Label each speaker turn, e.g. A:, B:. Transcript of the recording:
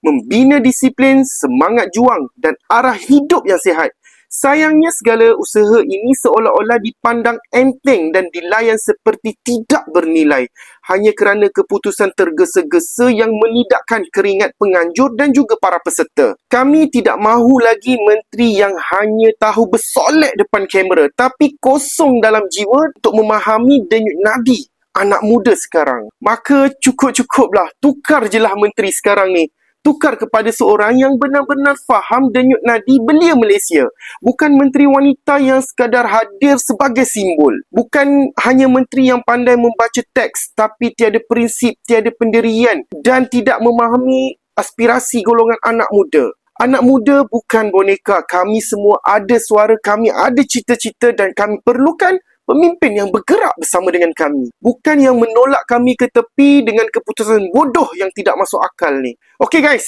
A: membina disiplin, semangat juang dan arah hidup yang sihat. Sayangnya segala usaha ini seolah-olah dipandang enteng dan dilayan seperti tidak bernilai hanya kerana keputusan tergesa-gesa yang menidakkan keringat penganjur dan juga para peserta. Kami tidak mahu lagi menteri yang hanya tahu bersolek depan kamera tapi kosong dalam jiwa untuk memahami denyut nadi anak muda sekarang. Maka cukup-cukuplah, tukar je lah menteri sekarang ni. Tukar kepada seorang yang benar-benar faham denyut nadi belia Malaysia. Bukan menteri wanita yang sekadar hadir sebagai simbol. Bukan hanya menteri yang pandai membaca teks tapi tiada prinsip, tiada pendirian dan tidak memahami aspirasi golongan anak muda. Anak muda bukan boneka. Kami semua ada suara, kami ada cita-cita dan kami perlukan pemimpin yang bergerak bersama dengan kami. Bukan yang menolak kami ke tepi dengan keputusan bodoh yang tidak masuk akal ni. Okey guys,